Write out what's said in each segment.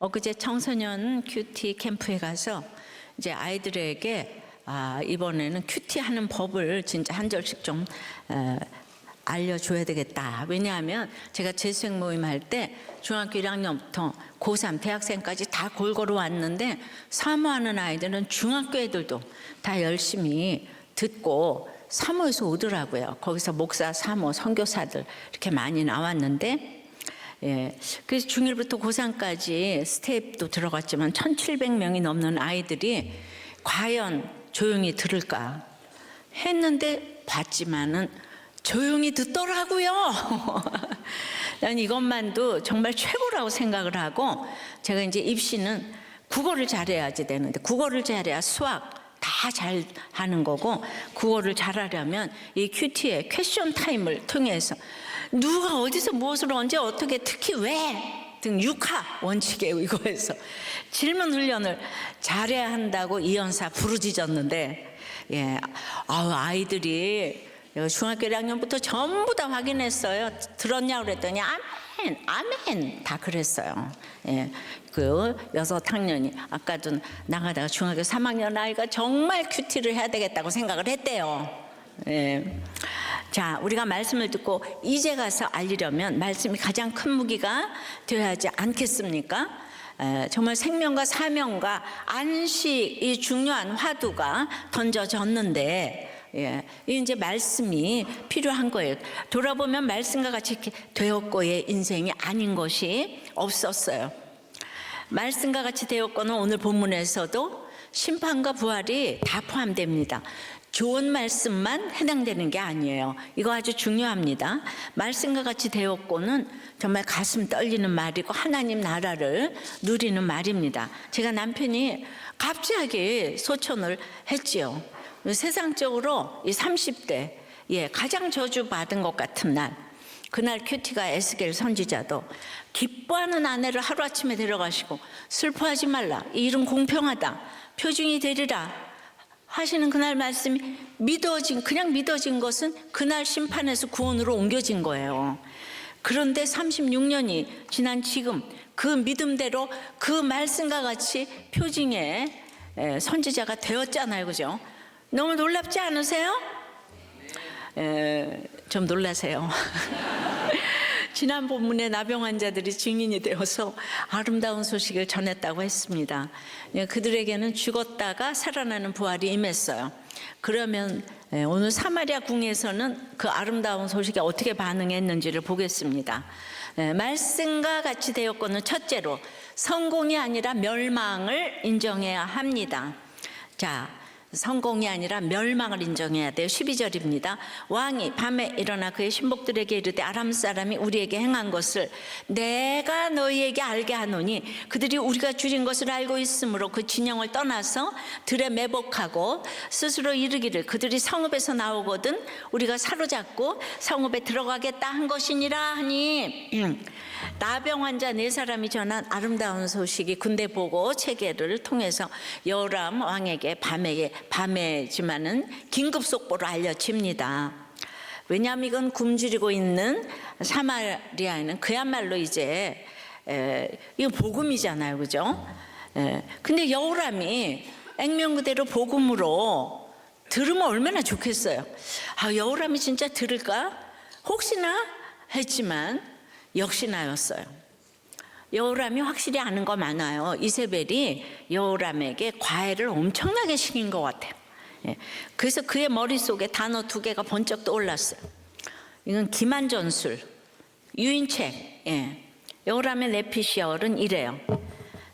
엊그제 청소년 큐티 캠프에 가서 이제 아이들에게 이번에는 큐티 하는 법을 진짜 한 절씩 좀 알려줘야 되겠다. 왜냐하면 제가 재수생 모임 할 때 중학교 1학년부터 고3 대학생까지 다 골고루 왔는데 사모하는 아이들은 중학교 애들도 다 열심히 듣고 사모에서 오더라고요. 거기서 목사, 사모, 선교사들 이렇게 많이 나왔는데 그래서 중1부터 고3까지 스텝도 들어갔지만 1,700명이 넘는 아이들이 과연 조용히 들을까 했는데 봤지만은 조용히 듣더라고요. 난 이것만도 정말 최고라고 생각을 하고, 제가 이제 입시는 국어를 잘해야지 되는데 국어를 잘해야 수학 다 잘 하는 거고, 국어를 잘하려면 이 큐티의 퀘션 타임을 통해서 누가 어디서 무엇을 언제 어떻게 특히 왜 등 6하 원칙에 의거해서 질문 훈련을 잘해야 한다고 이연사 부르짖었는데 아이들이 중학교 1학년부터 전부 다 확인했어요. 들었냐고 그랬더니 아멘 아멘 다 그랬어요. 그 6학년이 아까도 나가다가 중학교 3학년 아이가 정말 큐티를 해야 되겠다고 생각을 했대요. 자, 우리가 말씀을 듣고 이제 가서 알리려면 말씀이 가장 큰 무기가 되어야 하지 않겠습니까? 정말 생명과 사명과 안식이 중요한 화두가 던져졌는데 이제 말씀이 필요한 거예요. 돌아보면 말씀과 같이 되었고의 인생이 아닌 것이 없었어요. 말씀과 같이 되었고는 오늘 본문에서도 심판과 부활이 다 포함됩니다. 좋은 말씀만 해당되는 게 아니에요. 이거 아주 중요합니다. 말씀과 같이 되었고는 정말 가슴 떨리는 말이고 하나님 나라를 누리는 말입니다. 제가 남편이 갑자기 소천을 했지요. 세상적으로 이 30대 가장 저주받은 것 같은 날, 그날 큐티가 에스겔 선지자도 기뻐하는 아내를 하루아침에 데려가시고 슬퍼하지 말라, 이 일은 공평하다, 표징이 되리라 하시는 그날 말씀이 그냥 믿어진 것은 그날 심판에서 구원으로 옮겨진 거예요. 그런데 36년이 지난 지금 그 믿음대로 그 말씀과 같이 표징의 선지자가 되었잖아요. 그죠? 너무 놀랍지 않으세요? 좀 놀라세요. 지난 본문에 나병 환자들이 증인이 되어서 아름다운 소식을 전했다고 했습니다. 그들에게는 죽었다가 살아나는 부활이 임했어요. 그러면 오늘 사마리아 궁에서는 그 아름다운 소식에 어떻게 반응했는지를 보겠습니다. 말씀과 같이 되었고는 첫째로 성공이 아니라 멸망을 인정해야 합니다. 자, 성공이 아니라 멸망을 인정해야 돼요. 12절입니다. 왕이 밤에 일어나 그의 신복들에게 이르되 아람 사람이 우리에게 행한 것을 내가 너희에게 알게 하노니 그들이 우리가 줄인 것을 알고 있으므로 그 진영을 떠나서 들에 매복하고 스스로 이르기를 그들이 성읍에서 나오거든 우리가 사로잡고 성읍에 들어가겠다 한 것이니라 하니, 나병 환자 4사람이 전한 아름다운 소식이 군대 보고 체계를 통해서 여호람 왕에게 밤에지만은 긴급 속보로 알려집니다. 왜냐하면 이건 굶주리고 있는 사마리아에는 그야말로 이제 이거 복음이잖아요, 그죠? 근데 여호람이 액면 그대로 복음으로 들으면 얼마나 좋겠어요. 여호람이 진짜 들을까? 혹시나 했지만 역시나였어요. 여호람이 확실히 아는 거 많아요. 이세벨이 여호람에게 과외를 엄청나게 시킨 것 같아요. 그래서 그의 머릿속에 단어 2개가 번쩍 떠올랐어요. 이건 기만전술, 유인책. 여호람의 내피시얼은 이래요.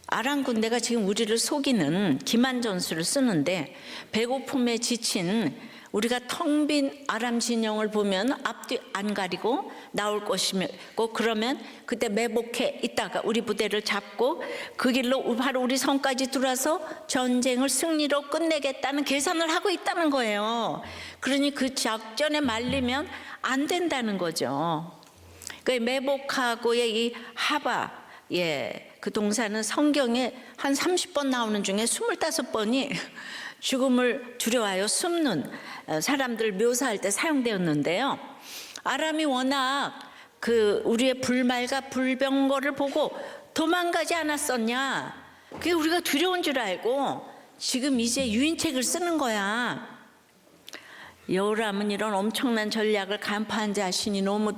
아람 군대가 지금 우리를 속이는 기만전술을 쓰는데 배고픔에 지친 우리가 텅 빈 아람 진영을 보면 앞뒤 안 가리고 나올 것이고, 그러면 그때 매복해 있다가 우리 부대를 잡고 그 길로 바로 우리 성까지 들어와서 전쟁을 승리로 끝내겠다는 계산을 하고 있다는 거예요. 그러니 그 작전에 말리면 안 된다는 거죠. 그 매복하고의 이 하바, 그 동사는 성경에 한 30번 나오는 중에 25번이 죽음을 두려워하여 숨는 사람들을 묘사할 때 사용되었는데요. 아람이 워낙 그 우리의 불말과 불병거를 보고 도망가지 않았었냐? 그게 우리가 두려운 줄 알고 지금 이제 유인책을 쓰는 거야. 여호람은 이런 엄청난 전략을 간파한 자신이 너무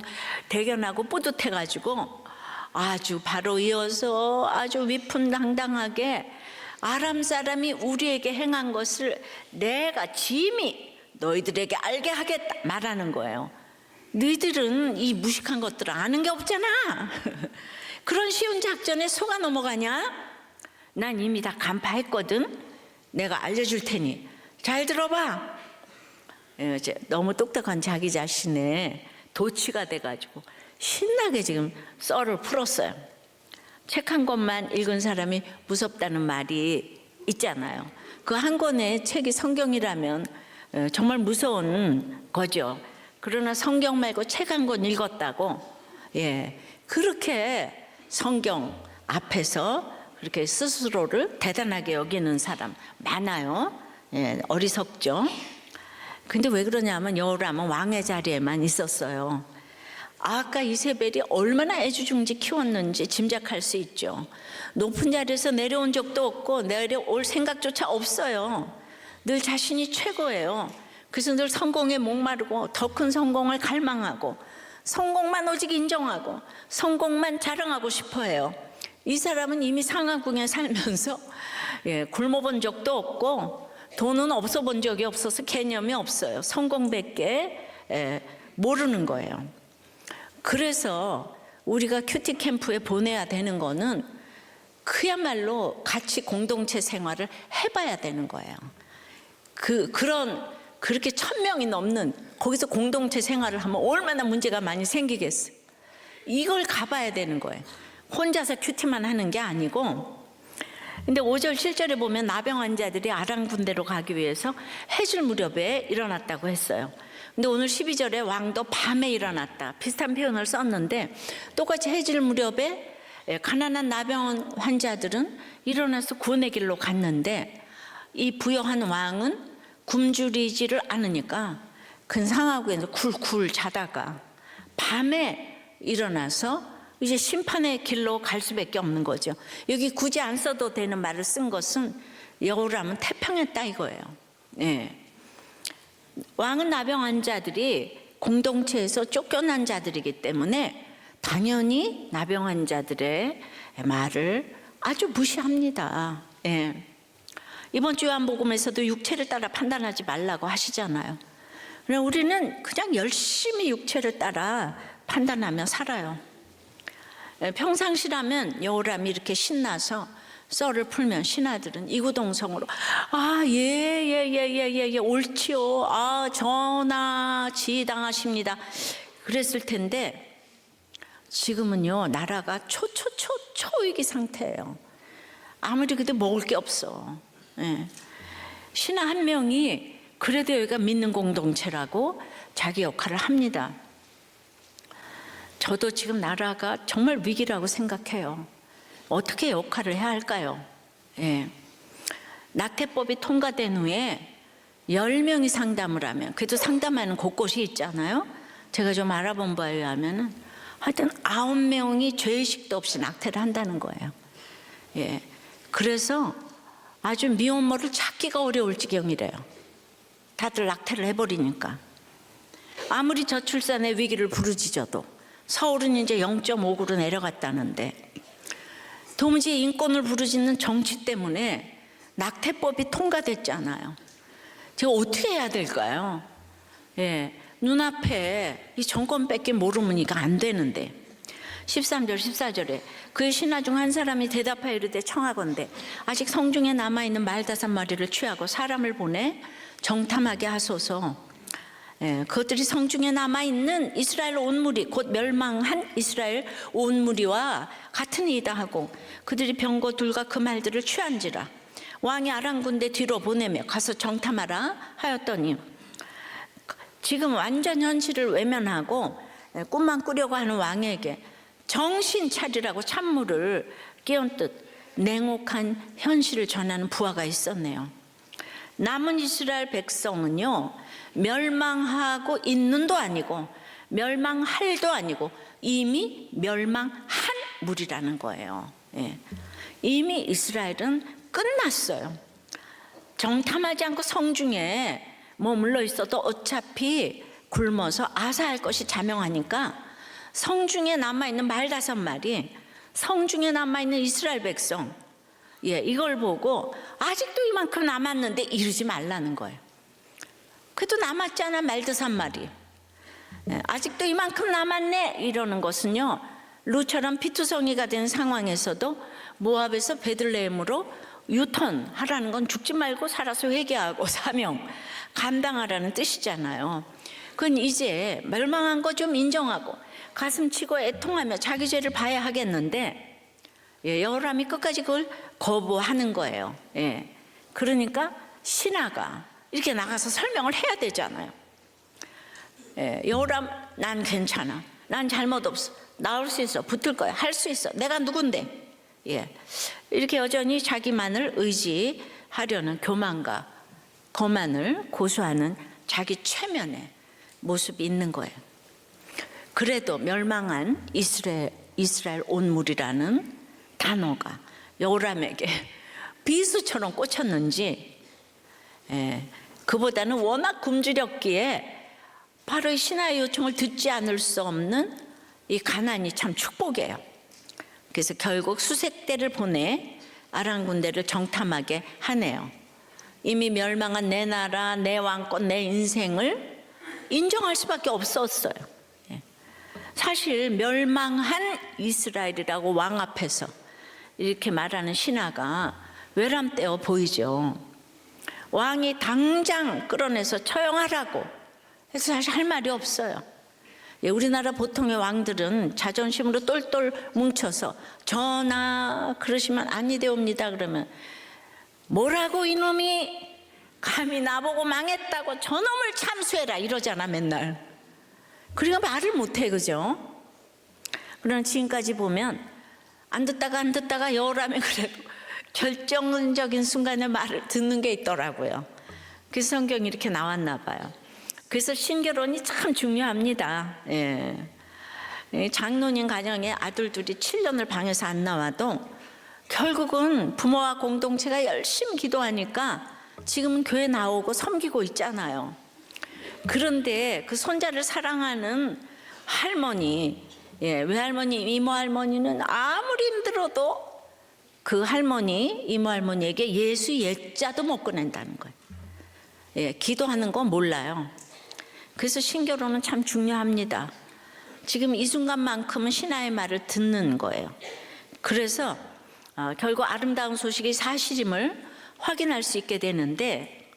대견하고 뿌듯해가지고 아주 바로 이어서 아주 위풍당당하게 아람 사람이 우리에게 행한 것을 내가 짐이 너희들에게 알게 하겠다 말하는 거예요. 너희들은 이 무식한 것들을 아는 게 없잖아. 그런 쉬운 작전에 속아 넘어가냐? 난 이미 다 간파했거든. 내가 알려줄 테니 잘 들어봐. 너무 똑똑한 자기 자신의 도취가 돼가지고 신나게 지금 썰을 풀었어요. 책 한 권만 읽은 사람이 무섭다는 말이 있잖아요. 그 한 권의 책이 성경이라면 정말 무서운 거죠. 그러나 성경 말고 책 한 권 읽었다고, 그렇게 성경 앞에서 그렇게 스스로를 대단하게 여기는 사람 많아요. 어리석죠. 근데 왜 그러냐면 여호람은 왕의 자리에만 있었어요. 아까 이세벨이 얼마나 애주중지 키웠는지 짐작할 수 있죠. 높은 자리에서 내려온 적도 없고 내려올 생각조차 없어요. 늘 자신이 최고예요. 그래서 늘 성공에 목마르고 더 큰 성공을 갈망하고 성공만 오직 인정하고 성공만 자랑하고 싶어해요. 이 사람은 이미 상하궁에 살면서 굶어본 적도 없고 돈은 없어 본 적이 없어서 개념이 없어요. 성공밖에 모르는 거예요. 그래서 우리가 큐티 캠프에 보내야 되는 거는 그야말로 같이 공동체 생활을 해봐야 되는 거예요. 그렇게 1000명이 넘는 거기서 공동체 생활을 하면 얼마나 문제가 많이 생기겠어요. 이걸 가봐야 되는 거예요. 혼자서 큐티만 하는 게 아니고. 근데 5절 7절에 보면 나병 환자들이 아람 군대로 가기 위해서 해질 무렵에 일어났다고 했어요. 근데 오늘 12절에 왕도 밤에 일어났다. 비슷한 표현을 썼는데 똑같이 해질 무렵에 가난한 나병 환자들은 일어나서 구원의 길로 갔는데 이 부여한 왕은 굶주리지를 않으니까 근상하고에서 굴굴 자다가 밤에 일어나서 이제 심판의 길로 갈 수밖에 없는 거죠. 여기 굳이 안 써도 되는 말을 쓴 것은 여호람은 태평했다 이거예요. 왕은 나병 환자들이 공동체에서 쫓겨난 자들이기 때문에 당연히 나병 환자들의 말을 아주 무시합니다. 이번 주 요한복음에서도 육체를 따라 판단하지 말라고 하시잖아요. 그러나 우리는 그냥 열심히 육체를 따라 판단하며 살아요. 평상시라면 여호람이 이렇게 신나서 썰을 풀면 신하들은 이구동성으로 옳지요. 전하 지당하십니다. 그랬을 텐데 지금은요 나라가 초위기 상태예요. 아무리 그래도 먹을 게 없어. 신하 한 명이 그래도 여기가 믿는 공동체라고 자기 역할을 합니다. 저도 지금 나라가 정말 위기라고 생각해요. 어떻게 역할을 해야 할까요? 낙태법이 통과된 후에 10명이 상담을 하면, 그래도 상담하는 곳곳이 있잖아요. 제가 좀 알아본 바에 의하면 하여튼 9명이 죄의식도 없이 낙태를 한다는 거예요. 그래서 아주 미혼모를 찾기가 어려울 지경이래요. 다들 낙태를 해버리니까. 아무리 저출산의 위기를 부르짖어도 서울은 이제 0.5구로 내려갔다는데 도무지 인권을 부르짖는 정치 때문에 낙태법이 통과됐잖아요. 제가 어떻게 해야 될까요? 눈앞에 이 정권밖에 모르면 이거 안 되는데. 13절 14절에 그의 신하 중 한 사람이 대답하여 이르되 청하건대 아직 성중에 남아있는 말 5마리를 취하고 사람을 보내 정탐하게 하소서. 그것들이 성중에 남아있는 이스라엘 온 무리 곧 멸망한 이스라엘 온 무리와 같은 이다 하고 그들이 병거 둘과 그 말들을 취한지라. 왕이 아람 군대 뒤로 보내며 가서 정탐하라 하였더니 지금 완전 현실을 외면하고 꿈만 꾸려고 하는 왕에게 정신 차리라고 찬물을 끼얹듯 냉혹한 현실을 전하는 부하가 있었네요. 남은 이스라엘 백성은요 멸망하고 있는도 아니고 멸망할도 아니고 이미 멸망한 무리라는 거예요. 예. 이미 이스라엘은 끝났어요. 정탐하지 않고 성중에 머물러 있어도 어차피 굶어서 아사할 것이 자명하니까 성중에 남아있는 말 5마리, 성중에 남아있는 이스라엘 백성, 이걸 보고 아직도 이만큼 남았는데 이러지 말라는 거예요. 그래도 남았잖아, 말도 3마리. 아직도 이만큼 남았네 이러는 것은요, 룻처럼 피투성이가 된 상황에서도 모압에서 베들레헴으로 유턴하라는 건 죽지 말고 살아서 회개하고 사명 감당하라는 뜻이잖아요. 그건 이제 멸망한 거 좀 인정하고 가슴 치고 애통하며 자기 죄를 봐야 하겠는데, 여호람이 끝까지 그걸 거부하는 거예요. 그러니까 신하가 이렇게 나가서 설명을 해야 되잖아요. 여호람, 난 괜찮아, 난 잘못 없어, 나올 수 있어, 붙을 거야, 할 수 있어, 내가 누군데. 이렇게 여전히 자기만을 의지하려는 교만과 거만을 고수하는 자기 최면의 모습이 있는 거예요. 그래도 멸망한 이스라엘 온 무리라는 단어가 여호람에게 비수처럼 꽂혔는지, 그보다는 워낙 굶주렸기에 바로 신하의 요청을 듣지 않을 수 없는 이 가난이 참 축복이에요. 그래서 결국 수색대를 보내 아람 군대를 정탐하게 하네요. 이미 멸망한 내 나라, 내 왕권, 내 인생을 인정할 수밖에 없었어요. 사실 멸망한 이스라엘이라고 왕 앞에서 이렇게 말하는 신하가 외람되어 보이죠. 왕이 당장 끌어내서 처형하라고 해서 사실 할 말이 없어요. 우리나라 보통의 왕들은 자존심으로 똘똘 뭉쳐서 전하 그러시면 아니되옵니다 그러면 뭐라고 이놈이 감히 나보고 망했다고 저놈을 참수해라 이러잖아 맨날. 그러니까 말을 못해, 그죠? 그러나 지금까지 보면 안 듣다가 여호람이 그래도 결정적인 순간에 말을 듣는 게 있더라고요. 그래서 성경이 이렇게 나왔나 봐요. 그래서 신결혼이 참 중요합니다. 장로님 가정에 아들들이 7년을 방에서 안 나와도 결국은 부모와 공동체가 열심히 기도하니까 지금은 교회 나오고 섬기고 있잖아요. 그런데 그 손자를 사랑하는 할머니, 외할머니, 이모할머니는 아무리 힘들어도 그 할머니, 이모할머니에게 예수 예자도 못 꺼낸다는 거예요. 기도하는 건 몰라요. 그래서 신결혼은 참 중요합니다. 지금 이 순간만큼은 신하의 말을 듣는 거예요. 그래서 결국 아름다운 소식이 사실임을 확인할 수 있게 되는데,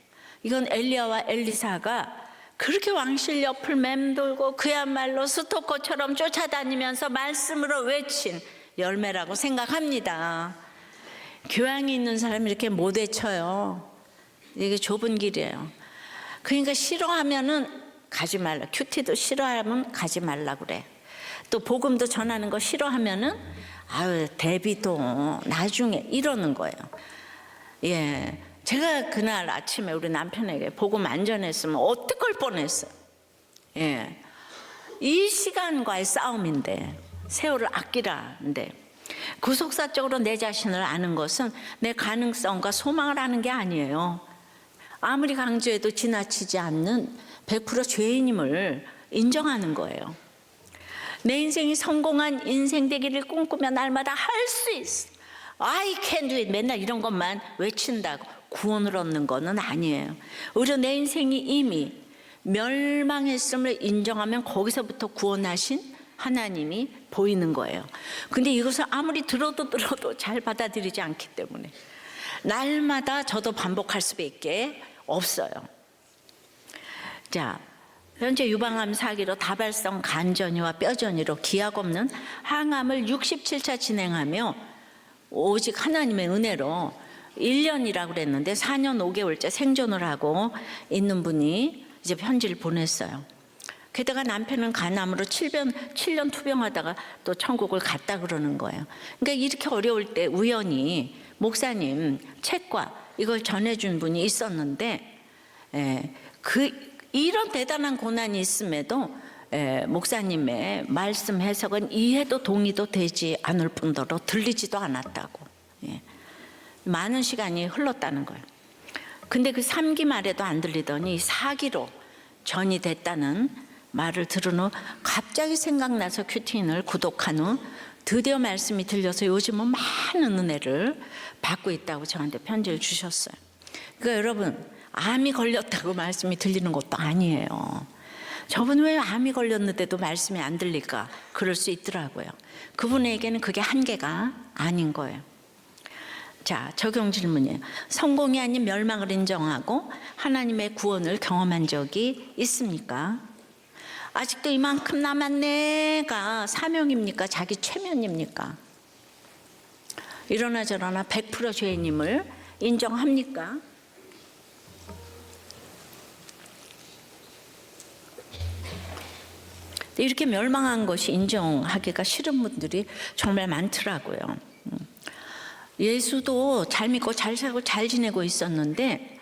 이건 엘리야와 엘리사가 그렇게 왕실 옆을 맴돌고 그야말로 스토커처럼 쫓아다니면서 말씀으로 외친 열매라고 생각합니다. 교양이 있는 사람이 이렇게 못 외쳐요. 이게 좁은 길이에요. 그러니까 싫어하면은 가지 말라. 큐티도 싫어하면 가지 말라 그래. 또 복음도 전하는 거 싫어하면은 아유 대비도 나중에 이러는 거예요. 제가 그날 아침에 우리 남편에게 복음 안 전했으면 어떡할 뻔했어요. 이 시간과의 싸움인데, 세월을 아끼라는데, 구속사적으로 내 자신을 아는 것은 내 가능성과 소망을 아는 게 아니에요. 아무리 강조해도 지나치지 않는 100% 죄인임을 인정하는 거예요. 내 인생이 성공한 인생 되기를 꿈꾸며 날마다 할 수 있어, I can do it, 맨날 이런 것만 외친다고 구원을 얻는 것은 아니에요. 오히려 내 인생이 이미 멸망했음을 인정하면 거기서부터 구원하신 하나님이 보이는 거예요. 근데 이것을 아무리 들어도 잘 받아들이지 않기 때문에 날마다 저도 반복할 수밖에 없어요. 자, 현재 유방암 사기로 다발성 간전이와 뼈전이로 기약 없는 항암을 67차 진행하며 오직 하나님의 은혜로 1년이라고 그랬는데 4년 5개월째 생존을 하고 있는 분이 이제 편지를 보냈어요. 게다가 남편은 간암으로 7년 투병하다가 또 천국을 갔다 그러는 거예요. 그러니까 이렇게 어려울 때 우연히 목사님 책과 이걸 전해준 분이 있었는데, 이런 대단한 고난이 있음에도 목사님의 말씀 해석은 이해도 동의도 되지 않을 뿐더러 들리지도 않았다고. 예. 많은 시간이 흘렀다는 거예요. 근데 그 3기 말에도 안 들리더니 4기로 전이 됐다는 말을 들은 후 갑자기 생각나서 큐티인을 구독한 후 드디어 말씀이 들려서 요즘은 많은 은혜를 받고 있다고 저한테 편지를 주셨어요. 그러니까 여러분, 암이 걸렸다고 말씀이 들리는 것도 아니에요. 저분 왜 암이 걸렸는데도 말씀이 안 들릴까? 그럴 수 있더라고요. 그분에게는 그게 한계가 아닌 거예요. 자, 적용 질문이에요. 성공이 아닌 멸망을 인정하고 하나님의 구원을 경험한 적이 있습니까? 아직도 이만큼 남았네가 사명입니까? 자기 최면입니까? 이러나 저러나 100% 죄인임을 인정합니까? 이렇게 멸망한 것이 인정하기가 싫은 분들이 정말 많더라고요. 예수도 잘 믿고 잘 살고 잘 지내고 있었는데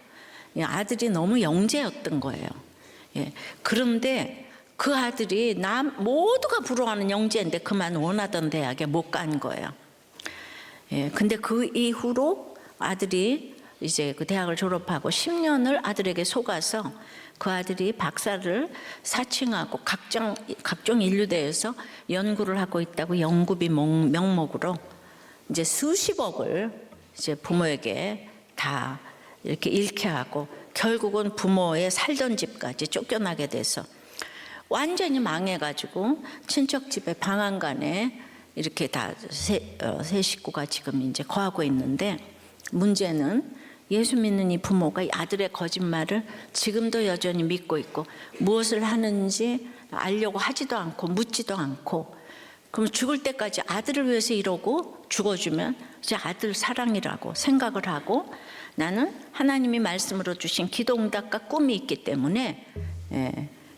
아들이 너무 영재였던 거예요. 그런데 그 아들이 모두가 부러워하는 영재인데 그만 원하던 대학에 못 간 거예요. 근데 그 이후로 아들이 이제 그 대학을 졸업하고 10년을 아들에게 속아서 그 아들이 박사를 사칭하고 각종 인류대에서 연구를 하고 있다고 연구비 명목으로 이제 수십억을 이제 부모에게 다 이렇게 잃게 하고 결국은 부모의 살던 집까지 쫓겨나게 돼서 완전히 망해가지고 친척 집에 방앗간에 이렇게 다 세 식구가 지금 이제 거하고 있는데 문제는 예수 믿는 이 부모가 이 아들의 거짓말을 지금도 여전히 믿고 있고 무엇을 하는지 알려고 하지도 않고 묻지도 않고 그럼 죽을 때까지 아들을 위해서 이러고 죽어주면 이제 아들 사랑이라고 생각을 하고 나는 하나님이 말씀으로 주신 기도응답과 꿈이 있기 때문에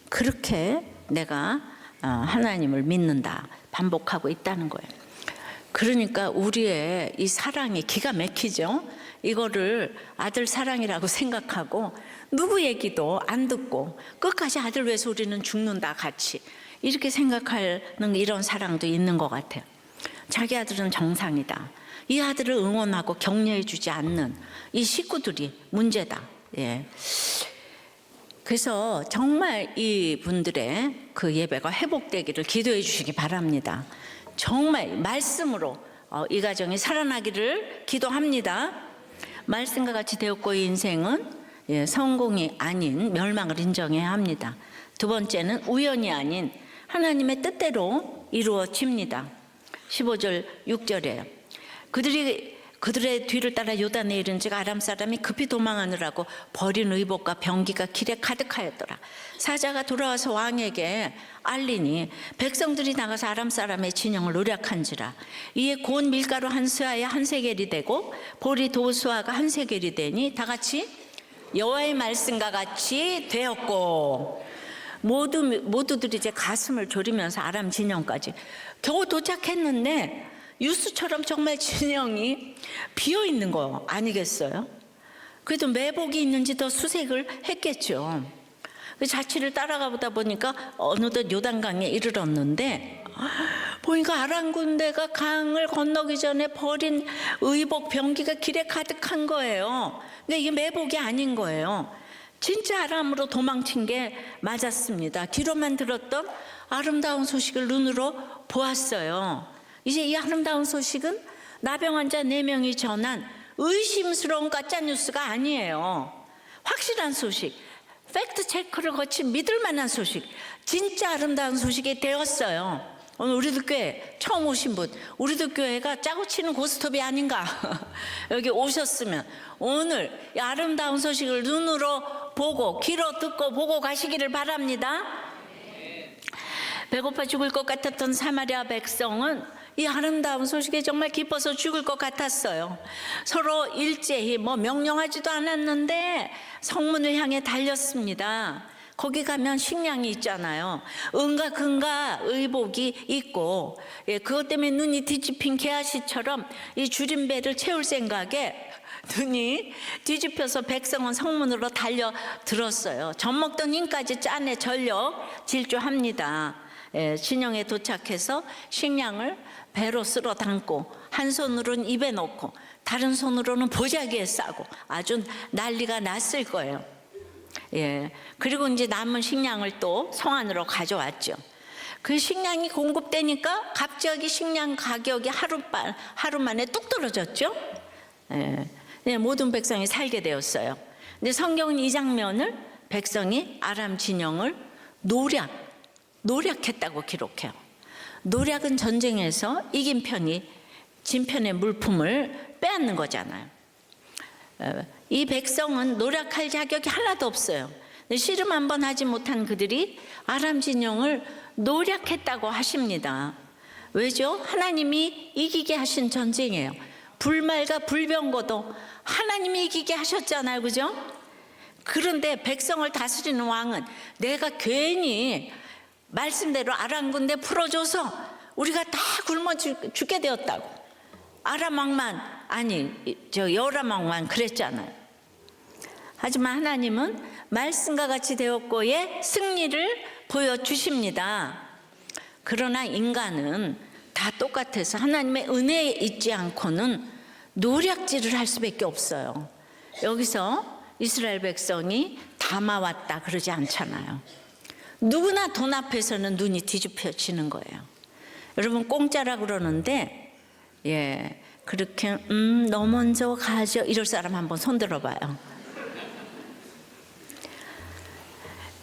그렇게 내가 하나님을 믿는다 반복하고 있다는 거예요. 그러니까 우리의 이 사랑이 기가 막히죠. 이거를 아들 사랑이라고 생각하고 누구 얘기도 안 듣고 끝까지 아들 위해서 우리는 죽는다 같이 이렇게 생각하는 이런 사랑도 있는 것 같아요. 자기 아들은 정상이다. 이 아들을 응원하고 격려해 주지 않는 이 식구들이 문제다. 그래서 정말 이 분들의 그 예배가 회복되기를 기도해 주시기 바랍니다. 정말 말씀으로 이 가정이 살아나기를 기도합니다. 말씀과 같이 되었고 이 인생은 성공이 아닌 멸망을 인정해야 합니다. 두 번째는 우연이 아닌 하나님의 뜻대로 이루어집니다. 15절 6절에요. 그들의 뒤를 따라 요단에 이른즉 아람 사람이 급히 도망하느라고 버린 의복과 병기가 길에 가득하였더라. 사자가 돌아와서 왕에게 알리니 백성들이 나가서 아람 사람의 진영을 노략한지라. 이에 고운 밀가루 한 스아에 한 세겔이 되고 보리 두 스아가 한 세겔이 되니 다 같이 여호와의 말씀과 같이 되었고 모두들이 이제 가슴을 졸이면서 아람 진영까지 겨우 도착했는데 유수처럼 정말 진영이 비어 있는 거 아니겠어요? 그래도 매복이 있는지 더 수색을 했겠죠. 자취를 따라가 보다 보니까 어느덧 요단강에 이르렀는데 보니까 아람 군대가 강을 건너기 전에 버린 의복 병기가 길에 가득한 거예요. 근데 이게 매복이 아닌 거예요. 진짜 아람으로 도망친 게 맞았습니다. 뒤로만 들었던 아름다운 소식을 눈으로 보았어요. 이제 이 아름다운 소식은 나병 환자 4명이 전한 의심스러운 가짜뉴스가 아니에요. 확실한 소식, 팩트 체크를 거친 믿을 만한 소식, 진짜 아름다운 소식이 되었어요. 오늘 우리들 교회 처음 오신 분, 우리들 교회가 짜고 치는 고스톱이 아닌가 여기 오셨으면 오늘 이 아름다운 소식을 눈으로 보고 귀로 듣고 보고 가시기를 바랍니다. 배고파 죽을 것 같았던 사마리아 백성은 이 아름다운 소식에 정말 기뻐서 죽을 것 같았어요. 서로 일제히 명령하지도 않았는데 성문을 향해 달렸습니다. 거기 가면 식량이 있잖아요. 은과 금과 의복이 있고, 예, 그것 때문에 눈이 뒤집힌 게하시처럼 이 줄임배를 채울 생각에 눈이 뒤집혀서 백성은 성문으로 달려들었어요. 젖먹던 힘까지 짠에 절려 질주합니다. 예, 진영에 도착해서 식량을 배로 쓸어 담고 한 손으로는 입에 넣고 다른 손으로는 보자기에 싸고 아주 난리가 났을 거예요. 예, 그리고 이제 남은 식량을 또 성 안으로 가져왔죠. 그 식량이 공급되니까 갑자기 식량 가격이 하루 만에 뚝 떨어졌죠. 예, 모든 백성이 살게 되었어요. 근데 성경은 이 장면을 백성이 아람 진영을 노략했다고 기록해요. 노략은 전쟁에서 이긴 편이 진 편의 물품을 빼앗는 거잖아요. 이 백성은 노략할 자격이 하나도 없어요. 씨름 한 번 하지 못한 그들이 아람 진영을 노략했다고 하십니다. 왜죠? 하나님이 이기게 하신 전쟁이에요. 불말과 불병거도 하나님이 이기게 하셨잖아요, 그죠? 그런데 백성을 다스리는 왕은 내가 괜히 말씀대로 아람 군대 풀어줘서 우리가 다 굶어 죽게 되었다고. 아람 왕만, 아니 여람 왕만 그랬잖아요. 하지만 하나님은 말씀과 같이 되었고의 승리를 보여주십니다. 그러나 인간은 다 똑같아서 하나님의 은혜에 있지 않고는 노략질을 할 수밖에 없어요. 여기서 이스라엘 백성이 담아왔다 그러지 않잖아요. 누구나 돈 앞에서는 눈이 뒤집혀지는 거예요. 여러분 공짜라고 그러는데, 예, 그렇게 너 먼저 가죠 이럴 사람 한번 손 들어봐요.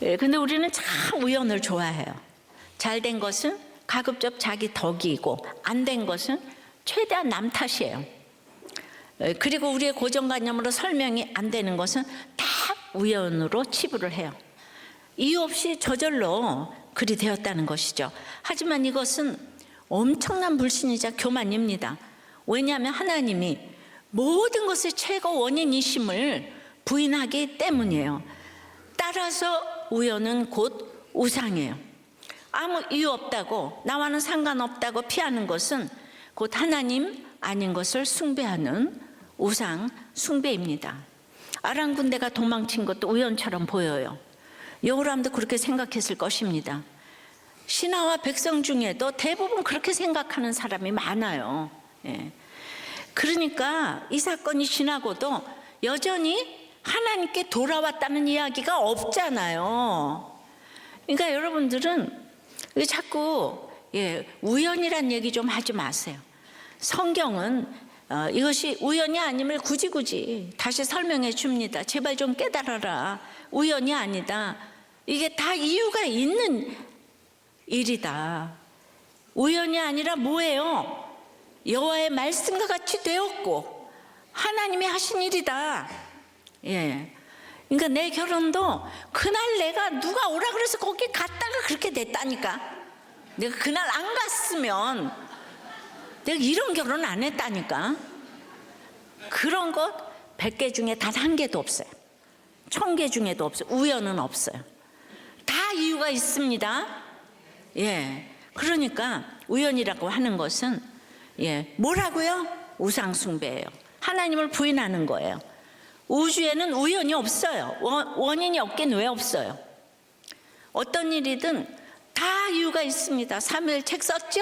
예, 근데 우리는 참 우연을 좋아해요. 잘된 것은 가급적 자기 덕이고 안 된 것은 최대한 남 탓이에요. 예, 그리고 우리의 고정관념으로 설명이 안 되는 것은 다 우연으로 치부를 해요. 이유 없이 저절로 그리 되었다는 것이죠. 하지만 이것은 엄청난 불신이자 교만입니다. 왜냐하면 하나님이 모든 것의 최고 원인이심을 부인하기 때문이에요. 따라서 우연은 곧 우상이에요. 아무 이유 없다고, 나와는 상관없다고 피하는 것은 곧 하나님 아닌 것을 숭배하는 우상 숭배입니다. 아람 군대가 도망친 것도 우연처럼 보여요. 여호람도 그렇게 생각했을 것입니다. 신하와 백성 중에도 대부분 그렇게 생각하는 사람이 많아요. 예. 그러니까 이 사건이 지나고도 여전히 하나님께 돌아왔다는 이야기가 없잖아요. 그러니까 여러분들은 자꾸 우연이란 얘기 좀 하지 마세요. 성경은 이것이 우연이 아님을 굳이 다시 설명해 줍니다. 제발 좀 깨달아라. 우연이 아니다. 이게 다 이유가 있는 일이다. 우연이 아니라 뭐예요? 여호와의 말씀과 같이 되었고 하나님이 하신 일이다. 예. 그러니까 내 결혼도 그날 내가 누가 오라 그래서 거기 갔다가 그렇게 됐다니까. 내가 그날 안 갔으면 내가 이런 결혼 안 했다니까. 그런 것 100개 중에 단 1개도 없어요. 1000개 중에도 없어요. 우연은 없어요. 다 이유가 있습니다. 예. 그러니까 우연이라고 하는 것은 뭐라고요? 우상숭배예요. 하나님을 부인하는 거예요. 우주에는 우연이 없어요. 원인이 없긴 왜 없어요? 어떤 일이든 다 이유가 있습니다. 사무엘 책 썼죠?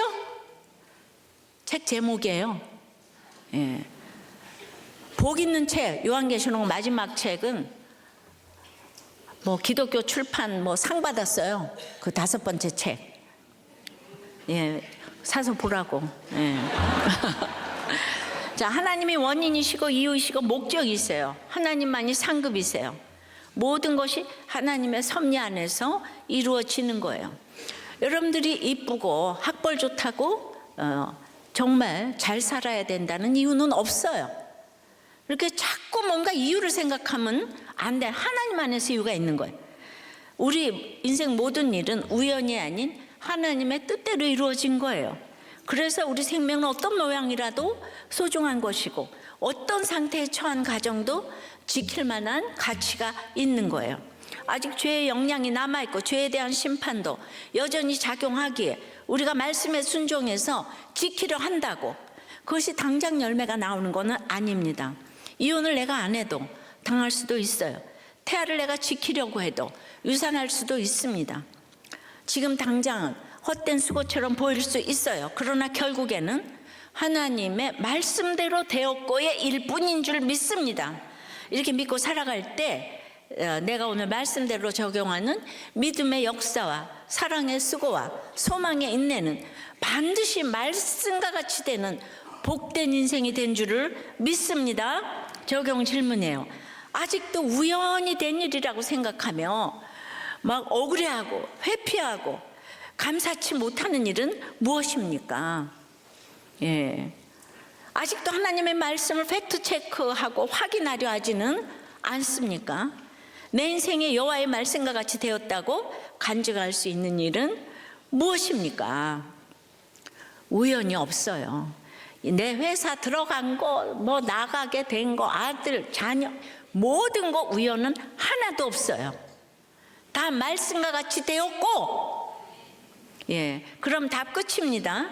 책 제목이에요. 예. 복 있는 책, 요한계시록 마지막 책은 기독교 출판 상 받았어요. 그 5번째 책. 예, 사서 보라고. 예. 자, 하나님이 원인이시고 이유이시고 목적이세요. 하나님만이 상급이세요. 모든 것이 하나님의 섭리 안에서 이루어지는 거예요. 여러분들이 이쁘고 학벌 좋다고 정말 잘 살아야 된다는 이유는 없어요. 이렇게 자꾸 뭔가 이유를 생각하면 안 돼. 하나님 안에서 이유가 있는 거예요. 우리 인생 모든 일은 우연이 아닌 하나님의 뜻대로 이루어진 거예요. 그래서 우리 생명은 어떤 모양이라도 소중한 것이고 어떤 상태에 처한 가정도 지킬 만한 가치가 있는 거예요. 아직 죄의 영향이 남아있고 죄에 대한 심판도 여전히 작용하기에 우리가 말씀에 순종해서 지키려 한다고 그것이 당장 열매가 나오는 것은 아닙니다. 이혼을 내가 안 해도 당할 수도 있어요. 태아를 내가 지키려고 해도 유산할 수도 있습니다. 지금 당장은 헛된 수고처럼 보일 수 있어요. 그러나 결국에는 하나님의 말씀대로 되었고의 일뿐인 줄 믿습니다. 이렇게 믿고 살아갈 때 내가 오늘 말씀대로 적용하는 믿음의 역사와 사랑의 수고와 소망의 인내는 반드시 말씀과 같이 되는 복된 인생이 된 줄을 믿습니다. 적용 질문이에요. 아직도 우연히 된 일이라고 생각하며 막 억울해하고 회피하고 감사치 못하는 일은 무엇입니까? 예. 아직도 하나님의 말씀을 팩트체크하고 확인하려 하지는 않습니까? 내 인생의 여호와의 말씀과 같이 되었다고 간증할 수 있는 일은 무엇입니까? 우연이 없어요. 내 회사 들어간 거, 뭐 나가게 된 거, 아들, 자녀, 모든 거 우연은 하나도 없어요. 다 말씀과 같이 되었고, 예, 그럼 답 끝입니다.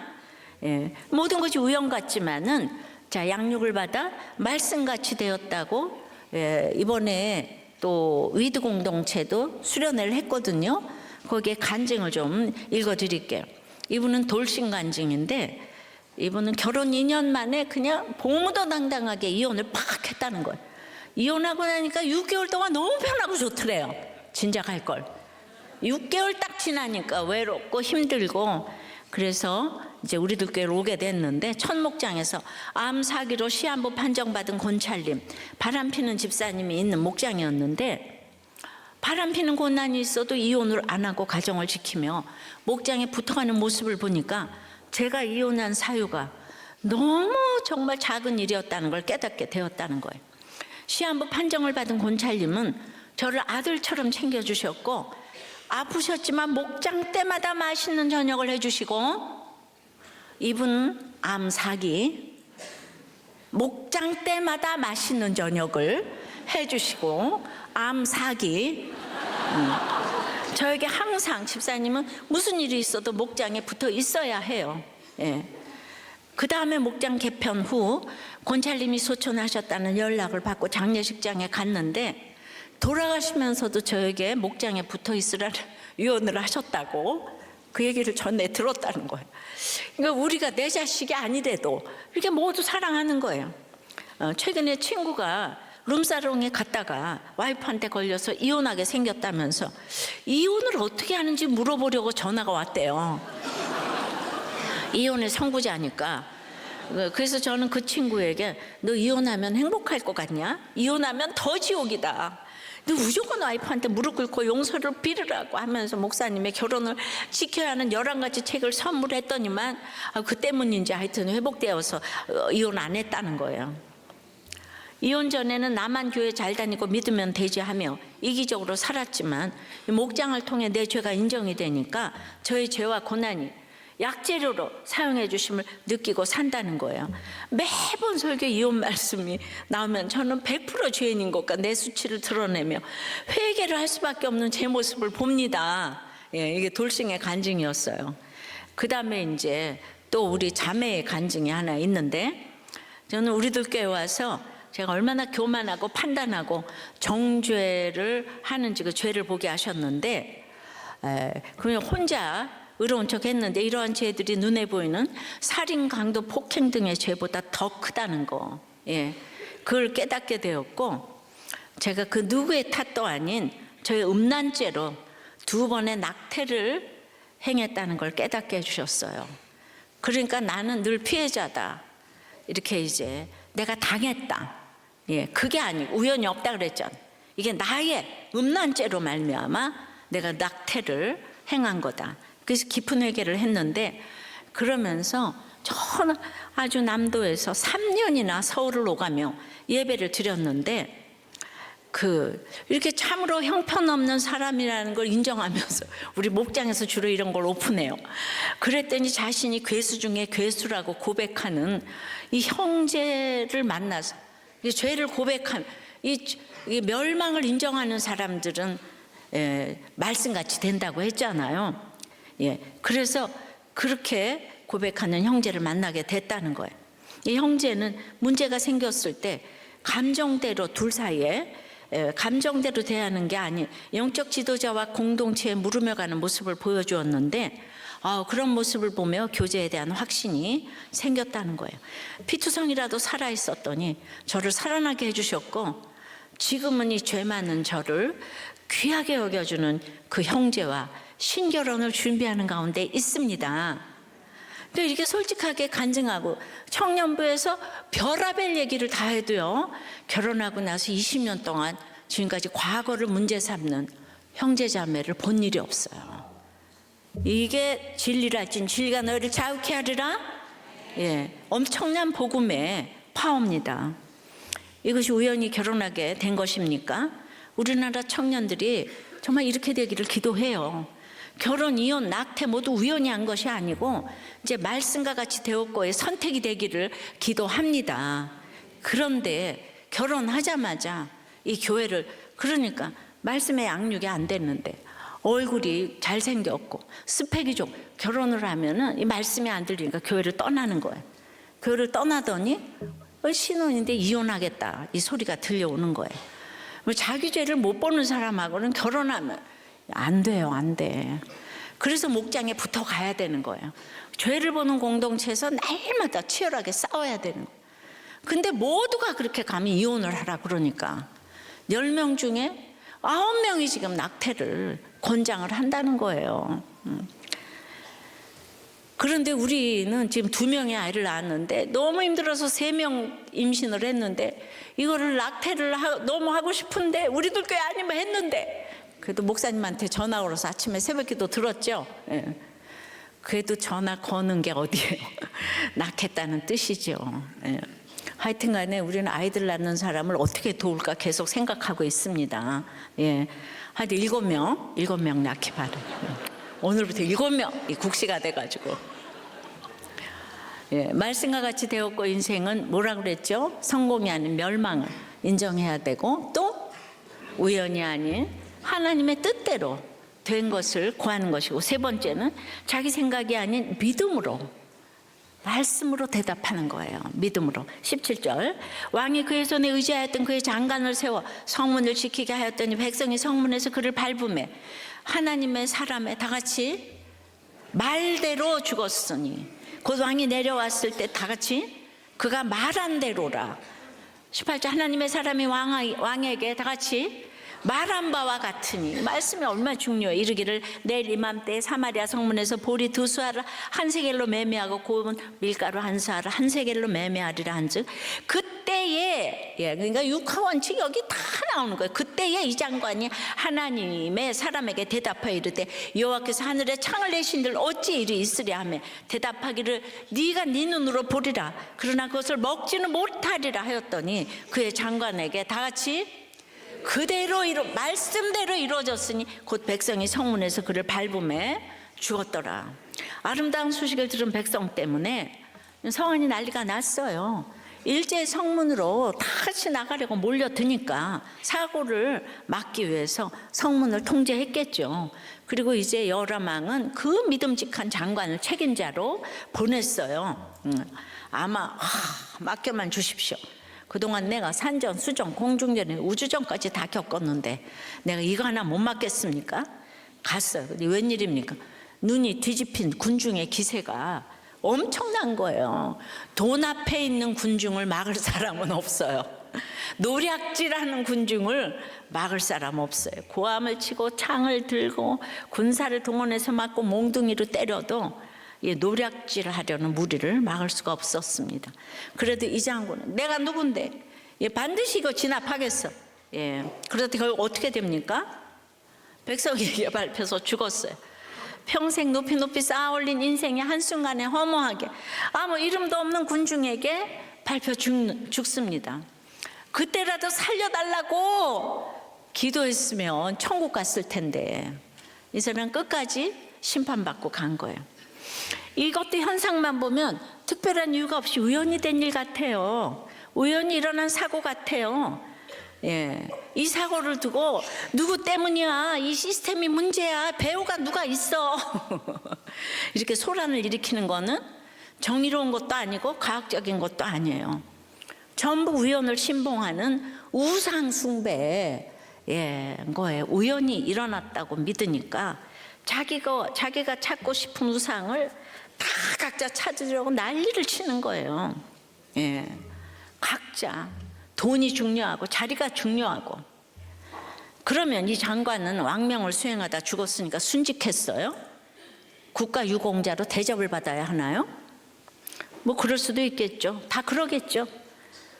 예, 모든 것이 우연 같지만은, 자, 양육을 받아 말씀같이 되었다고, 예, 이번에 또 위드 공동체도 수련회를 했거든요. 거기에 간증을 좀 읽어드릴게요. 이분은 돌싱 간증인데, 이분은 결혼 2년 만에 그냥 봉무도당당하게 이혼을 팍 했다는 거예요. 이혼하고 나니까 6개월 동안 너무 편하고 좋더래요. 진작 할 걸. 6개월 딱 지나니까 외롭고 힘들고, 그래서 이제 우리들 교회로 오게 됐는데 첫 목장에서 암 사기로 시한부 판정받은 권찰님, 바람피는 집사님이 있는 목장이었는데, 바람피는 고난이 있어도 이혼을 안 하고 가정을 지키며 목장에 붙어가는 모습을 보니까 제가 이혼한 사유가 너무 정말 작은 일이었다는 걸 깨닫게 되었다는 거예요. 시한부 판정을 받은 권찰님은 저를 아들처럼 챙겨주셨고, 아프셨지만 목장 때마다 맛있는 저녁을 해주시고, 이분 암 사기, 목장 때마다 맛있는 저녁을 해주시고, 암 사기, 저에게 항상 집사님은 무슨 일이 있어도 목장에 붙어 있어야 해요. 예. 그 다음에 목장 개편 후 권찰님이 소천하셨다는 연락을 받고 장례식장에 갔는데, 돌아가시면서도 저에게 목장에 붙어 있으라는 유언을 하셨다고 그 얘기를 전에 들었다는 거예요. 그러니까 우리가 내 자식이 아니래도 이렇게 모두 사랑하는 거예요. 최근에 친구가 룸사롱에 갔다가 와이프한테 걸려서 이혼하게 생겼다면서 이혼을 어떻게 하는지 물어보려고 전화가 왔대요. 이혼의 선구자니까. 그래서 저는 그 친구에게 너 이혼하면 행복할 것 같냐? 이혼하면 더 지옥이다. 너 무조건 와이프한테 무릎 꿇고 용서를 빌으라고 하면서 목사님의 결혼을 지켜야 하는 11가지 책을 선물했더니만 그 때문인지 하여튼 회복되어서 이혼 안 했다는 거예요. 이혼 전에는 나만 교회 잘 다니고 믿으면 되지 하며 이기적으로 살았지만 목장을 통해 내 죄가 인정이 되니까 저의 죄와 고난이 약재료로 사용해 주심을 느끼고 산다는 거예요. 매번 설교 이혼 말씀이 나오면 저는 100% 죄인인 것과 내 수치를 드러내며 회개를 할 수밖에 없는 제 모습을 봅니다. 예, 이게 돌싱의 간증이었어요. 그 다음에 이제 또 우리 자매의 간증이 하나 있는데, 저는 우리들 교회 와서 제가 얼마나 교만하고 판단하고 정죄를 하는지 그 죄를 보게 하셨는데, 그냥 혼자 의로운 척 했는데 이러한 죄들이 눈에 보이는 살인, 강도, 폭행 등의 죄보다 더 크다는 거, 예, 그걸 깨닫게 되었고, 제가 그 누구의 탓도 아닌 저의 음란죄로 2번의 낙태를 행했다는 걸 깨닫게 해주셨어요. 그러니까 나는 늘 피해자다, 이렇게 이제 내가 당했다, 예, 그게 아니고 우연이 없다 그랬잖아. 이게 나의 음란죄로 말미암아 내가 낙태를 행한 거다. 그래서 깊은 회개를 했는데, 그러면서 저는 아주 남도에서 3년이나 서울을 오가며 예배를 드렸는데, 이렇게 참으로 형편없는 사람이라는 걸 인정하면서 우리 목장에서 주로 이런 걸 오픈해요. 그랬더니 자신이 괴수 중에 괴수라고 고백하는 이 형제를 만나서 이 죄를 고백하면 이 멸망을 인정하는 사람들은 말씀같이 된다고 했잖아요. 예, 그래서 그렇게 고백하는 형제를 만나게 됐다는 거예요. 이 형제는 문제가 생겼을 때 감정대로 둘 사이에 감정대로 대하는 게 아닌 영적 지도자와 공동체에 물으며 가는 모습을 보여주었는데 그런 모습을 보며 교제에 대한 확신이 생겼다는 거예요. 피투성이라도 살아있었더니 저를 살아나게 해주셨고 지금은 이 죄 많은 저를 귀하게 여겨주는 그 형제와 신결혼을 준비하는 가운데 있습니다. 근데 이렇게 솔직하게 간증하고 청년부에서 별의별 얘기를 다 해도요, 결혼하고 나서 20년 동안 지금까지 과거를 문제 삼는 형제자매를 본 일이 없어요. 이게 진리랄진 진리가 너희를 자유케 하리라. 예, 엄청난 복음의 파워입니다. 이것이 우연히 결혼하게 된 것입니까? 우리나라 청년들이 정말 이렇게 되기를 기도해요. 결혼, 이혼, 낙태 모두 우연히 한 것이 아니고 이제 말씀과 같이 되었고의 선택이 되기를 기도합니다. 그런데 결혼하자마자 이 교회를, 그러니까 말씀의 양육이 안 됐는데 얼굴이 잘생겼고 스펙이 좋고 결혼을 하면은 이 말씀이 안 들리니까 교회를 떠나는 거예요. 교회를 떠나더니 신혼인데 이혼하겠다 이 소리가 들려오는 거예요. 자기 죄를 못 보는 사람하고는 결혼하면 안 돼요, 안 돼. 그래서 목장에 붙어 가야 되는 거예요. 죄를 보는 공동체에서 날마다 치열하게 싸워야 되는 거예요. 근데 모두가 그렇게 가면 이혼을 하라 그러니까 10명 중에 9명이 지금 낙태를 권장을 한다는 거예요. 그런데 우리는 지금 2명의 아이를 낳았는데 너무 힘들어서 3명 임신을 했는데 이거를 낙태를 너무 하고 싶은데 우리들 꽤 아니면 했는데 그래도 목사님한테 전화 걸어서 아침에 새벽기도 들었죠. 예. 그래도 전화 거는 게 어디예요. 낳겠다는 뜻이죠. 예. 하여튼 간에 우리는 아이들 낳는 사람을 어떻게 도울까 계속 생각하고 있습니다. 예. 하여튼 7명 낳기 바라요. 오늘부터 7명이 국시가 돼가지고. 예, 말씀과 같이 되었고 인생은 뭐라 그랬죠? 성공이 아닌 멸망을 인정해야 되고 또 우연이 아닌 하나님의 뜻대로 된 것을 구하는 것이고 세 번째는 자기 생각이 아닌 믿음으로 말씀으로 대답하는 거예요. 믿음으로. 17절 왕이 그의 손에 의지하였던 그의 장관을 세워 성문을 지키게 하였더니 백성이 성문에서 그를 밟으매 하나님의 사람에 다 같이 말대로 죽었으니 곧 왕이 내려왔을 때 다 같이 그가 말한 대로라. 18절 하나님의 사람이 왕에게 다 같이 말한 바와 같으니 말씀이 얼마나 중요해요. 이르기를 내일 이맘때 사마리아 성문에서 보리 2수아를 한 세겔로 매매하고 고운 밀가루 1수아를 한 세겔로 매매하리라 한즉 그때에 그러니까 육하원칙 여기 다 나오는 거예요. 그때에 이 장관이 하나님의 사람에게 대답하여 이르되 여호와께서 하늘에 창을 내신들 어찌 일이 있으랴 하며 대답하기를 네가 네 눈으로 보리라 그러나 그것을 먹지는 못하리라 하였더니 그의 장관에게 다 같이 그대로 말씀대로 이루어졌으니 곧 백성이 성문에서 그를 밟음에 죽었더라. 아름다운 소식을 들은 백성 때문에 성안이 난리가 났어요. 일제 성문으로 다 같이 나가려고 몰려드니까 사고를 막기 위해서 성문을 통제했겠죠. 그리고 이제 여라망은 그 믿음직한 장관을 책임자로 보냈어요. 아마 맡겨만 주십시오. 그동안 내가 산전, 수전, 공중전, 우주전까지 다 겪었는데 내가 이거 하나 못 맡겠습니까? 갔어요. 근데 웬일입니까? 눈이 뒤집힌 군중의 기세가 엄청난 거예요. 돈 앞에 있는 군중을 막을 사람은 없어요. 노략질하는 군중을 막을 사람 없어요. 고함을 치고 창을 들고 군사를 동원해서 맞고 몽둥이로 때려도 노략질 하려는 무리를 막을 수가 없었습니다. 그래도 이 장군은 내가 누군데 반드시 이거 진압하겠어. 그래도 결국 어떻게 됩니까? 백성에게 밟혀서 죽었어요. 평생 높이 쌓아 올린 인생이 한순간에 허무하게 아무 이름도 없는 군중에게 밟혀 죽습니다. 그때라도 살려달라고 기도했으면 천국 갔을 텐데 이 사람 끝까지 심판받고 간 거예요. 이것도 현상만 보면 특별한 이유가 없이 우연히 된 일 같아요. 우연히 일어난 사고 같아요. 예, 이 사고를 두고 누구 때문이야? 이 시스템이 문제야. 배우가 누가 있어? 이렇게 소란을 일으키는 거는 정의로운 것도 아니고 과학적인 것도 아니에요. 전부 우연을 신봉하는 우상 숭배 거에 우연이 일어났다고 믿으니까 자기가 찾고 싶은 우상을 다 각자 찾으려고 난리를 치는 거예요. 예, 각자 돈이 중요하고 자리가 중요하고. 그러면 이 장관은 왕명을 수행하다 죽었으니까 순직했어요? 국가유공자로 대접을 받아야 하나요? 뭐 그럴 수도 있겠죠. 다 그러겠죠.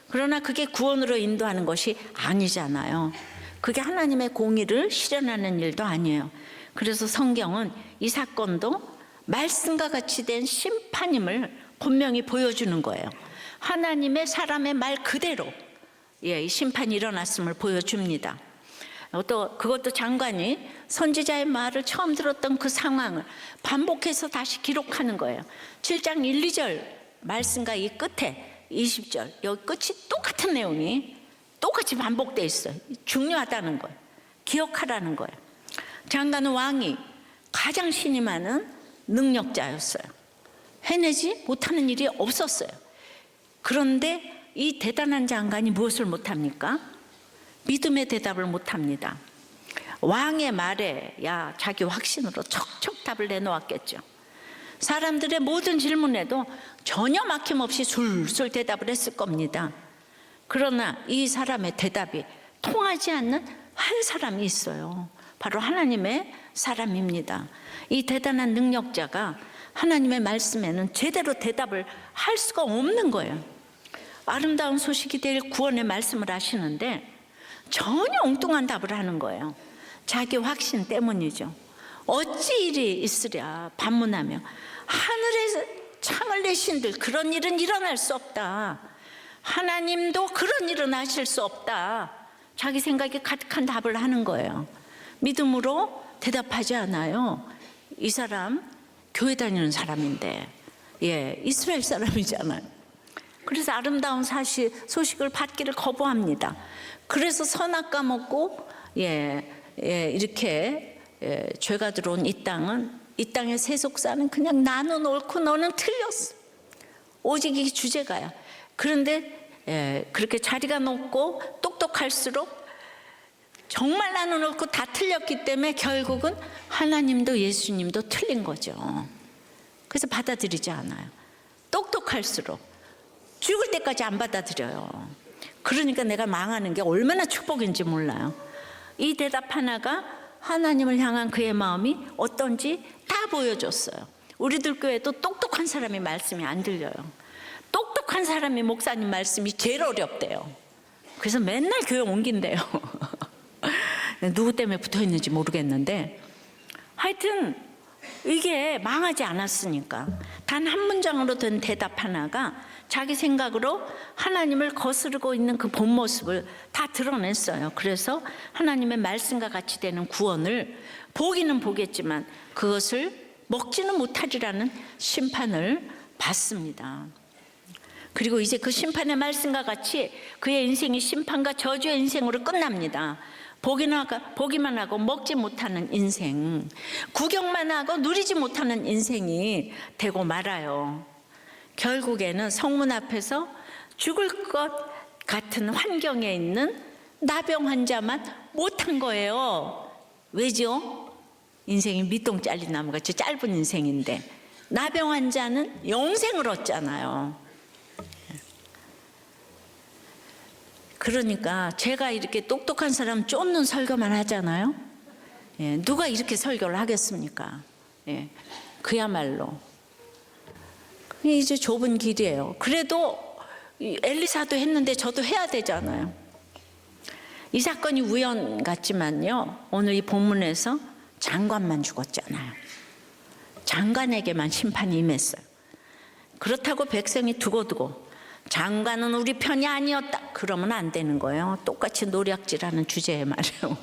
그러나 그게 구원으로 인도하는 것이 아니잖아요. 그게 하나님의 공의를 실현하는 일도 아니에요. 그래서 성경은 이 사건도 말씀과 같이 된 심판임을 분명히 보여주는 거예요. 하나님의 사람의 말 그대로 이 심판이 일어났음을 보여줍니다. 또 그것도 장관이 선지자의 말을 처음 들었던 그 상황을 반복해서 다시 기록하는 거예요. 7장 1, 2절 말씀과 이 끝에 20절 여기 끝이 똑같은 내용이 똑같이 반복되어 있어요. 중요하다는 거예요. 기억하라는 거예요. 장관은 왕이 가장 신임하는 능력자였어요. 해내지 못하는 일이 없었어요. 그런데 이 대단한 장관이 무엇을 못합니까? 믿음의 대답을 못합니다. 왕의 말에야 자기 확신으로 척척 답을 내놓았겠죠. 사람들의 모든 질문에도 전혀 막힘없이 술술 대답을 했을 겁니다. 그러나 이 사람의 대답이 통하지 않는 한 사람이 있어요. 바로 하나님의 사람입니다. 이 대단한 능력자가 하나님의 말씀에는 제대로 대답을 할 수가 없는 거예요. 아름다운 소식이 될 구원의 말씀을 하시는데 전혀 엉뚱한 답을 하는 거예요. 자기 확신 때문이죠. 어찌 일이 있으랴 반문하며 하늘에서 창을 내신들 그런 일은 일어날 수 없다. 하나님도 그런 일은 하실 수 없다. 자기 생각이 가득한 답을 하는 거예요. 믿음으로 대답하지 않아요. 이 사람 교회 다니는 사람인데 이스라엘 사람이잖아요. 그래서 아름다운 소식을 받기를 거부합니다. 그래서 선악 까먹고 이렇게 죄가 들어온 이 땅의 세속사는 그냥 나는 옳고 너는 틀렸어. 오직 이게 주제가야. 그런데 그렇게 자리가 높고 똑똑할수록 정말 나는 옳고 다 틀렸기 때문에 결국은 하나님도 예수님도 틀린 거죠. 그래서 받아들이지 않아요. 똑똑할수록 죽을 때까지 안 받아들여요. 그러니까 내가 망하는 게 얼마나 축복인지 몰라요. 이 대답 하나가 하나님을 향한 그의 마음이 어떤지 다 보여줬어요. 우리들 교회도 똑똑한 사람이 말씀이 안 들려요. 똑똑한 사람이 목사님 말씀이 제일 어렵대요. 그래서 맨날 교회 옮긴대요. 누구 때문에 붙어있는지 모르겠는데 하여튼 이게 망하지 않았으니까 단 한 문장으로 된 대답 하나가 자기 생각으로 하나님을 거스르고 있는 그 본 모습을 다 드러냈어요. 그래서 하나님의 말씀과 같이 되는 구원을 보기는 보겠지만 그것을 먹지는 못하리라는 심판을 받습니다. 그리고 이제 그 심판의 말씀과 같이 그의 인생이 심판과 저주의 인생으로 끝납니다. 보기만 하고 먹지 못하는 인생, 구경만 하고 누리지 못하는 인생이 되고 말아요. 결국에는 성문 앞에서 죽을 것 같은 환경에 있는 나병 환자만 못한 거예요. 왜죠? 인생이 밑동 잘린 나무같이 짧은 인생인데 나병 환자는 영생을 얻잖아요. 그러니까 제가 이렇게 똑똑한 사람 쫓는 설교만 하잖아요. 누가 이렇게 설교를 하겠습니까? 그야말로 이제 좁은 길이에요. 그래도 엘리사도 했는데 저도 해야 되잖아요. 이 사건이 우연 같지만요, 오늘 이 본문에서 장관만 죽었잖아요. 장관에게만 심판이 임했어요. 그렇다고 백성이 두고두고 장관은 우리 편이 아니었다 그러면 안 되는 거예요. 똑같이 노략질하는 주제에 말이에요.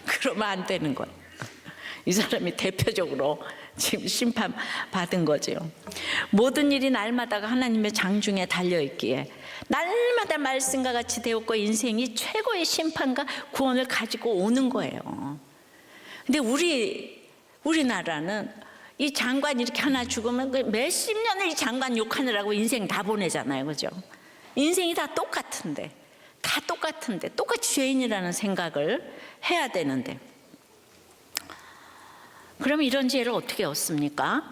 그러면 안 되는 거예요. 이 사람이 대표적으로 지금 심판 받은 거죠. 모든 일이 날마다가 하나님의 장중에 달려있기에 날마다 말씀과 같이 되었고 인생이 최고의 심판과 구원을 가지고 오는 거예요. 근데 우리나라는 이 장관 이렇게 하나 죽으면 몇십 년을 이 장관 욕하느라고 인생 다 보내잖아요. 그죠? 인생이 다 똑같은데 똑같이 죄인이라는 생각을 해야 되는데, 그럼 이런 지혜를 어떻게 얻습니까?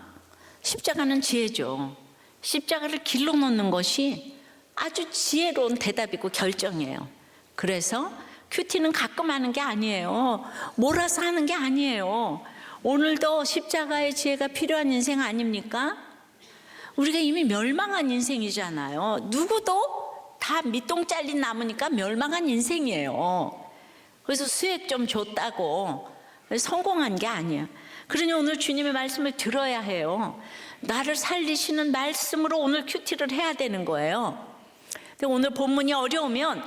십자가는 지혜죠. 십자가를 길러 놓는 것이 아주 지혜로운 대답이고 결정이에요. 그래서 큐티는 가끔 하는 게 아니에요. 몰아서 하는 게 아니에요. 오늘도 십자가의 지혜가 필요한 인생 아닙니까? 우리가 이미 멸망한 인생이잖아요. 누구도 다 밑동 잘린 나무니까 멸망한 인생이에요. 그래서 수액 좀 줬다고 성공한 게 아니에요. 그러니 오늘 주님의 말씀을 들어야 해요. 나를 살리시는 말씀으로 오늘 큐티를 해야 되는 거예요. 근데 오늘 본문이 어려우면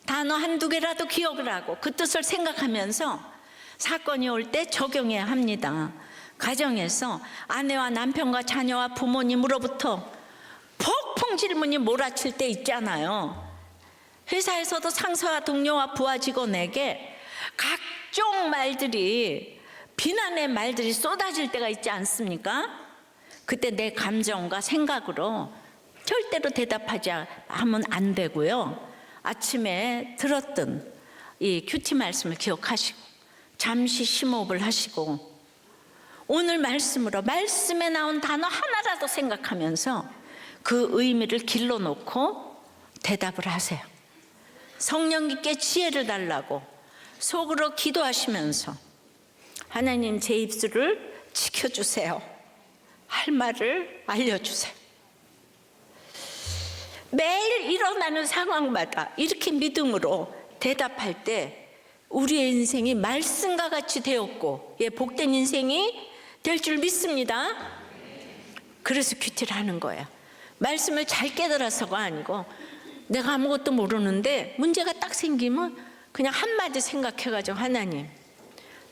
단어 한두 개라도 기억을 하고 그 뜻을 생각하면서 사건이 올 때 적용해야 합니다. 가정에서 아내와 남편과 자녀와 부모님으로부터 폭풍 질문이 몰아칠 때 있잖아요. 회사에서도 상사와 동료와 부하 직원에게 각종 말들이, 비난의 말들이 쏟아질 때가 있지 않습니까? 그때 내 감정과 생각으로 절대로 대답하지 하면 안 되고요. 아침에 들었던 이 큐티 말씀을 기억하시고 잠시 심호흡을 하시고 오늘 말씀으로 말씀에 나온 단어 하나라도 생각하면서 그 의미를 길러놓고 대답을 하세요. 성령님께 지혜를 달라고 속으로 기도하시면서 하나님, 제 입술을 지켜주세요. 할 말을 알려주세요. 매일 일어나는 상황마다 이렇게 믿음으로 대답할 때 우리의 인생이 말씀과 같이 되었고 복된 인생이 될 줄 믿습니다. 그래서 큐티를 하는 거예요. 말씀을 잘 깨달아서가 아니고 내가 아무것도 모르는데 문제가 딱 생기면 그냥 한마디 생각해가지고 하나님,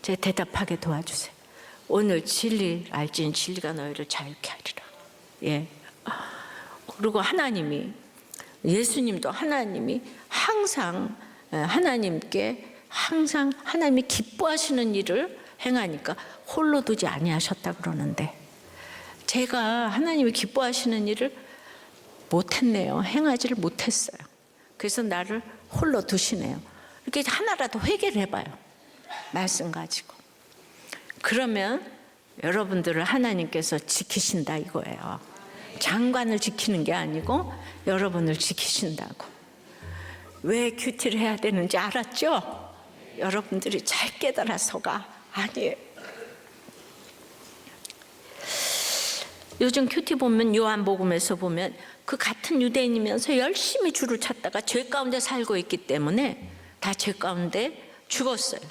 제 대답하게 도와주세요. 오늘 진리 알지니 진리가 너희를 자유케 하리라. 그리고 하나님이, 예수님도 하나님이 항상 하나님께 항상 하나님이 기뻐하시는 일을 행하니까 홀로 두지 아니하셨다 그러는데, 제가 하나님이 기뻐하시는 일을 못했네요. 행하지를 못했어요. 그래서 나를 홀로 두시네요. 이렇게 하나라도 회개를 해봐요. 말씀 가지고. 그러면 여러분들을 하나님께서 지키신다 이거예요. 장관을 지키는 게 아니고 여러분을 지키신다고. 왜 큐티를 해야 되는지 알았죠? 여러분들이 잘 깨달아서가 아니에요. 요즘 큐티 보면, 요한복음에서 보면 그 같은 유대인이면서 열심히 주를 찾다가 죄 가운데 살고 있기 때문에 다 죄 가운데 죽었어요.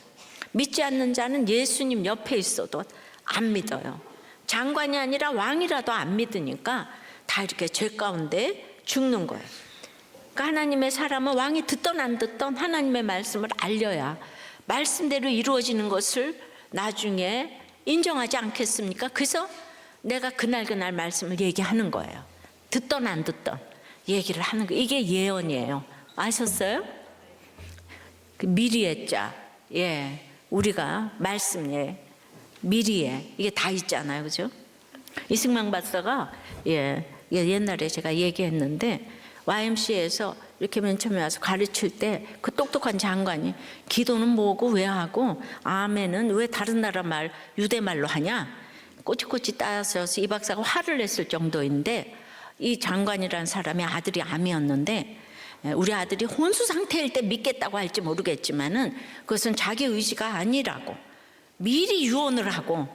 믿지 않는 자는 예수님 옆에 있어도 안 믿어요. 장관이 아니라 왕이라도 안 믿으니까 다 이렇게 죄 가운데 죽는 거예요. 그러니까 하나님의 사람은 왕이 듣던 안 듣던 하나님의 말씀을 알려야 말씀대로 이루어지는 것을 나중에 인정하지 않겠습니까? 그래서 내가 그날 말씀을 얘기하는 거예요. 듣던 안 듣던 얘기를 하는 거예요. 이게 예언이에요. 아셨어요? 그 미리의 자, 우리가 말씀, 미리에 이게 다 있잖아요, 그죠? 이승만 박사가 옛날에 제가 얘기했는데 YMCA에서 이렇게 맨 처음에 와서 가르칠 때 그 똑똑한 장관이 기도는 뭐고 왜 하고 아멘은 왜 다른 나라 말 유대 말로 하냐 꼬치꼬치 따져서 이 박사가 화를 냈을 정도인데, 이 장관이라는 사람의 아들이 암이었는데 우리 아들이 혼수 상태일 때 믿겠다고 할지 모르겠지만은 그것은 자기 의지가 아니라고 미리 유언을 하고,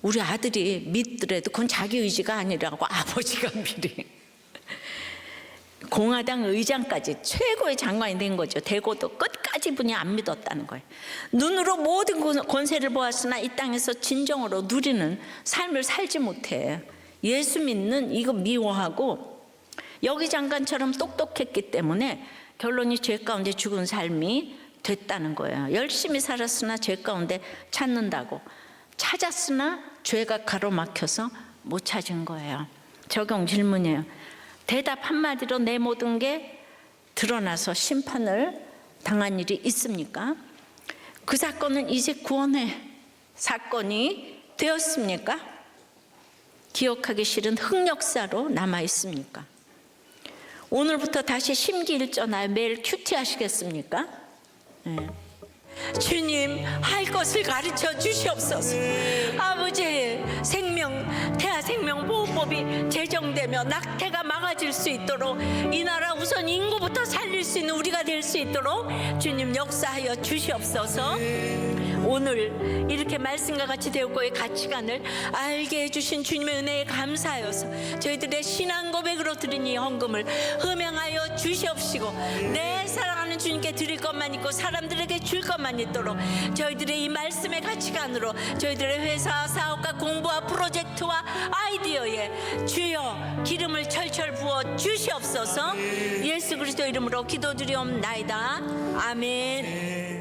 우리 아들이 믿더라도 그건 자기 의지가 아니라고 아버지가 미리 공화당 의장까지 최고의 장관이 된 거죠. 되고도 끝까지 분이 안 믿었다는 거예요. 눈으로 모든 권세를 보았으나 이 땅에서 진정으로 누리는 삶을 살지 못해. 예수 믿는 이거 미워하고, 여기 장관처럼 똑똑했기 때문에 결론이 죄 가운데 죽은 삶이 됐다는 거예요. 열심히 살았으나 죄 가운데 찾는다고. 찾았으나 죄가 가로막혀서 못 찾은 거예요. 적용 질문이에요. 대답 한마디로 내 모든 게 드러나서 심판을 당한 일이 있습니까? 그 사건은 이제 구원의 사건이 되었습니까? 기억하기 싫은 흑역사로 남아 있습니까? 오늘부터 다시 심기일전하여 매일 큐티 하시겠습니까? 네. 주님, 할 것을 가르쳐 주시옵소서. 아버지, 태아생명보호법이 제정되며 낙태가 막아질 수 있도록 이 나라 우선 인구부터 살릴 수 있는 우리가 될 수 있도록 주님 역사하여 주시옵소서. 오늘 이렇게 말씀과 같이 되었고의 가치관을 알게 해주신 주님의 은혜에 감사하여서 저희들의 신앙 고백으로 드린 이 헌금을 흠양하여 주시옵시고, 내 사랑하는 주님께 드릴 것만 있고 사람들에게 줄 것만 있도록 저희들의 이 말씀의 가치관으로 저희들의 회사, 사업과 공부와 프로젝트와 아이디어에 주여 기름을 철철 부어 주시옵소서. 예수 그리스도 이름으로 기도드리옵나이다. 아멘.